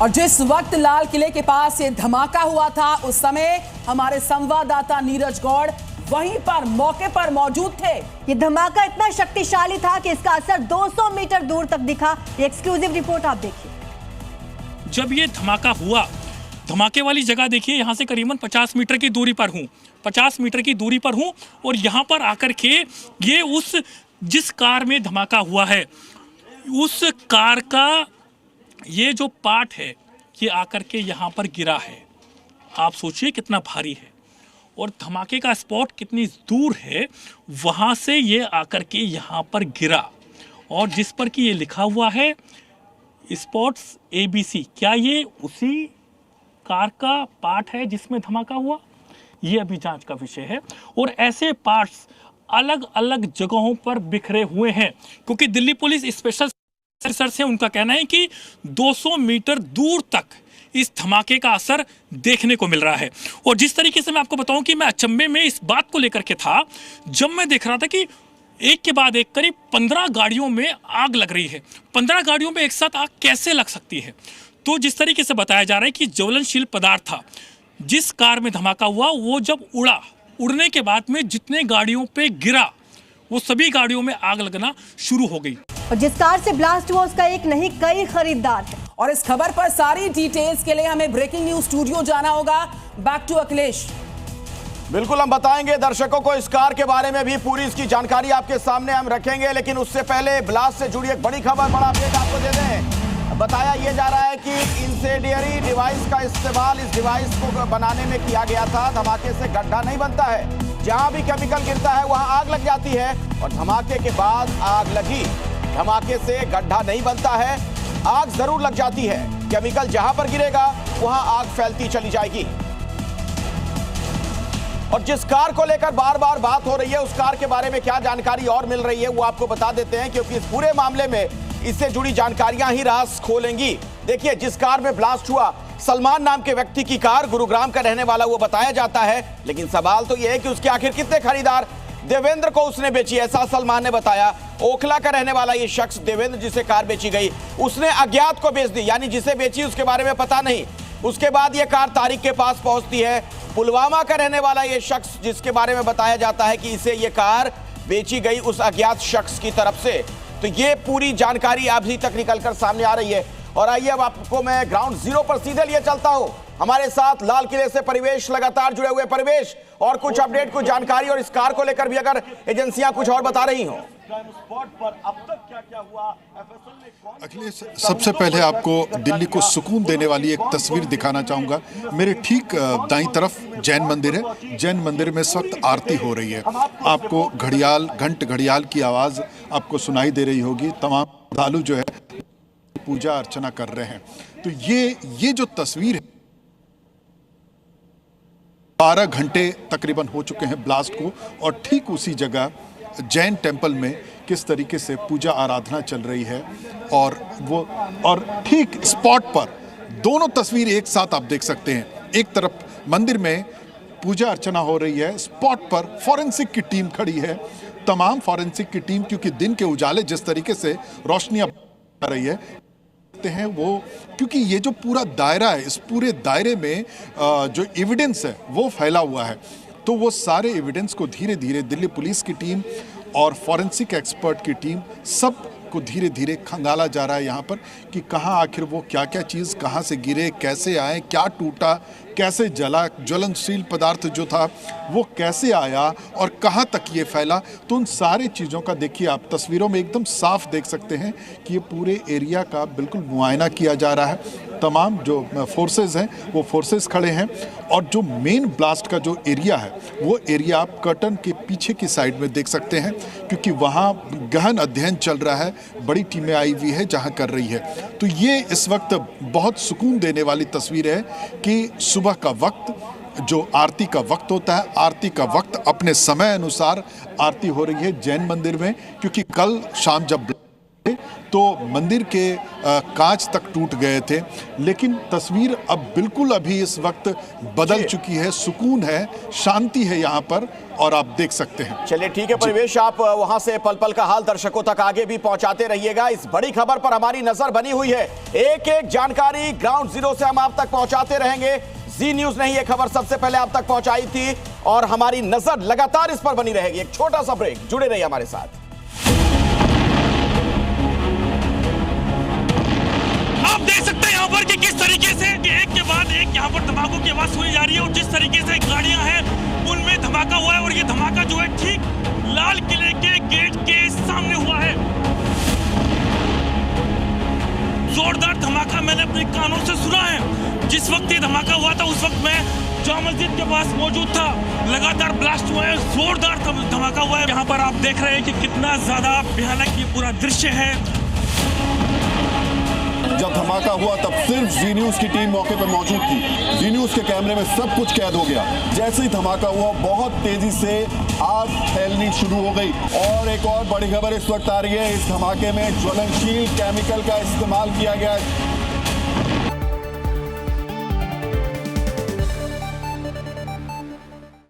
और जिस वक्त लाल किले के पास ये धमाका हुआ था उस समय हमारे संवाददाता नीरज गौड़ वहीं पर मौके पर मौजूद थे। ये धमाका इतना शक्तिशाली था कि इसका असर 200 मीटर दूर तक दिखा। ये एक्सक्लूसिव रिपोर्ट आप देखिए। जब ये धमाका हुआ, धमाके वाली जगह देखिए, यहाँ से करीबन 50 मीटर की दूरी पर हूँ, 50 मीटर की दूरी पर हूँ और यहाँ पर आकर के ये उस जिस कार में धमाका हुआ है उस कार का ये जो पार्ट है ये आकर के यहाँ पर गिरा है। आप सोचिए कितना भारी है और धमाके का स्पॉट कितनी दूर है, वहाँ से ये आकर के यहाँ पर गिरा और जिस पर कि ये लिखा हुआ है स्पॉट्स ABC। क्या ये उसी कार का पार्ट है जिसमें धमाका हुआ? ये अभी जांच का विषय है और ऐसे पार्ट्स अलग अलग जगहों पर बिखरे हुए हैं क्योंकि दिल्ली पुलिस स्पेशल सर्च से उनका कहना है कि 200 मीटर दूर तक इस धमाके का असर देखने को मिल रहा है। और जिस तरीके से मैं आपको बताऊं कि मैं अचंभे में इस बात को लेकर के था जब मैं देख रहा था कि एक के बाद एक करीब 15 गाड़ियों में आग लग रही है। 15 गाड़ियों में एक साथ आग कैसे लग सकती है? तो जिस तरीके से बताया जा रहा है कि ज्वलनशील पदार्थ था जिस कार में धमाका हुआ, वो जब उड़ने के बाद में जितने गाड़ियों पे गिरा वो सभी गाड़ियों में आग लगना शुरू हो गई। और जिस कार से ब्लास्ट हुआ उसका एक नहीं कई खरीदार थे। और इस खबर पर सारी डिटेल्स के लिए हमें ब्रेकिंग न्यूज स्टूडियो जाना होगा। Back to Akhilesh. बिल्कुल, हम बताएंगे दर्शकों को इस कार के बारे में भी पूरी इसकी जानकारी आपके सामने हम रखेंगे, लेकिन उससे पहले ब्लास्ट से जुड़ी एक बड़ी खबर, बड़ा अपडेट आपको दे दें। बताया यह जा रहा है कि इंसेंडियरी डिवाइस का इस्तेमाल इस डिवाइस को बनाने में किया गया था। धमाके से गड्ढा नहीं बनता है, जहां भी केमिकल गिरता है वहां आग लग जाती है और धमाके के बाद आग लगी। धमाके से गड्ढा नहीं बनता है, आग जरूर लग जाती है। केमिकल जहां पर गिरेगा वहां आग फैलती चली जाएगी। और जिस कार को लेकर बार बार बात हो रही है उस कार के बारे में क्या जानकारी और मिल रही है वो आपको बता देते हैं, क्योंकि इस पूरे मामले में इससे जुड़ी जानकारियां ही राज खोलेंगी। देखिए, जिस कार में ब्लास्ट हुआ सलमान नाम के व्यक्ति की कार, गुरुग्राम का रहने वाला वो बताया जाता है, लेकिन सवाल तो यह है कि उसके आखिर कितने खरीदार? देवेंद्र को उसने बेची, ऐसा सलमान ने बताया। ओखला का रहने वाला ये शख्स देवेंद्र जिसे कार बेची गई उसने अज्ञात को बेच दी, यानी जिसे बेची उसके बारे में पता नहीं। उसके बाद ये कार तारिक के पास पहुंचती है। पुलवामा का रहने वाला ये शख्स जिसके बारे में बताया जाता है कि इसे ये कार बेची गई उस अज्ञात शख्स की तरफ से। तो ये पूरी जानकारी अभी तक निकलकर सामने आ रही है। और आइए अब आपको मैं ग्राउंड जीरो पर सीधे लिए चलता हूं। हमारे साथ लाल किले से परिवेश लगातार जुड़े हुए। परिवेश, और कुछ अपडेट, कुछ जानकारी और इस कार को लेकर भी अगर एजेंसियां कुछ और बता रही हो। अखिलेश, सबसे पहले आपको दिल्ली को सुकून देने वाली एक तस्वीर दिखाना चाहूंगा। मेरे ठीक दाईं तरफ जैन मंदिर है। जैन मंदिर में इस वक्त आरती हो रही है। आपको घड़ियाल की आवाज आपको सुनाई दे रही होगी। तमाम श्रद्धालु जो है पूजा अर्चना कर रहे हैं। तो ये जो तस्वीर है, 12 घंटे तकरीबन हो चुके हैं ब्लास्ट को और ठीक उसी जगह जैन टेम्पल में किस तरीके से पूजा आराधना चल रही है और ठीक स्पॉट पर दोनों तस्वीर एक साथ आप देख सकते हैं। एक तरफ मंदिर में पूजा अर्चना हो रही है, स्पॉट पर फॉरेंसिक की टीम खड़ी है। तमाम फॉरेंसिक की टीम, क्योंकि दिन के उजाले जिस तरीके से रोशनियां आ रही है हैं वो, क्योंकि ये जो पूरा दायरा है, इस पूरे दायरे में जो एविडेंस है वो फैला हुआ है। तो वो सारे एविडेंस को धीरे धीरे दिल्ली पुलिस की टीम और फॉरेंसिक एक्सपर्ट की टीम सब को धीरे धीरे खंगाला जा रहा है यहाँ पर कि कहाँ आखिर वो क्या क्या चीज़ कहाँ से गिरे, कैसे आए, क्या टूटा, कैसे जला, ज्वलनशील पदार्थ जो था वो कैसे आया और कहाँ तक ये फैला। तो उन सारी चीज़ों का देखिए आप तस्वीरों में एकदम साफ देख सकते हैं कि ये पूरे एरिया का बिल्कुल मुआयना किया जा रहा है। तमाम जो फोर्सेस हैं वो फोर्सेस खड़े हैं और जो मेन ब्लास्ट का जो एरिया है वो एरिया आप कर्टन के पीछे की साइड में देख सकते हैं, क्योंकि वहाँ गहन अध्ययन चल रहा है। बड़ी टीमें आई हुई है जहाँ कर रही है। तो ये इस वक्त बहुत सुकून देने वाली तस्वीर है कि सुबह का वक्त जो आरती का वक्त होता है, आरती का वक्त अपने समय अनुसार आरती हो रही है जैन मंदिर में, क्योंकि कल शाम जब तो मंदिर के कांच तक टूट गए थे। लेकिन तस्वीर अब बिल्कुल अभी इस वक्त बदल चुकी है, सुकून है, शांति है यहाँ पर, और आप देख सकते हैं। चलिए ठीक है परिवेश, आप वहां से पल पल का हाल दर्शकों तक आगे भी पहुंचाते रहिएगा। इस बड़ी खबर पर हमारी नजर बनी हुई है, एक एक जानकारी ग्राउंड जीरो से हम आप तक पहुंचाते रहेंगे। जी न्यूज ने ये खबर सबसे पहले आप तक पहुंचाई थी और हमारी नजर लगातार इस पर बनी रहेगी। एक छोटा सा ब्रेक, जुड़े रहिए हमारे साथ। आप देख सकते हैं यहाँ पर कि किस तरीके से एक के बाद एक यहाँ पर धमाकों की आवाज सुनी जा रही है और जिस तरीके से गाड़ियां हैं उनमें धमाका हुआ है और ये धमाका जो है ठीक लाल किले के गेट के सामने हुआ है। जोरदार धमाका मैंने अपने कानों से सुना है। जिस वक्त ये धमाका हुआ था उस वक्त मैं जामा मस्जिद के पास मौजूद था। लगातार ब्लास्ट हुआ है, जोरदार धमाका हुआ है। यहाँ पर आप देख रहे हैं कि कितना ज्यादा भयानक ये पूरा दृश्य है। जब धमाका हुआ तब सिर्फ जी न्यूज की टीम मौके पर मौजूद थी। जी न्यूज के कैमरे में सब कुछ कैद हो गया। जैसे ही धमाका हुआ बहुत तेजी से आग फैलनी शुरू हो गई। और एक और बड़ी खबर इस वक्त आ रही है, इस धमाके में ज्वलनशील केमिकल का इस्तेमाल किया गया है।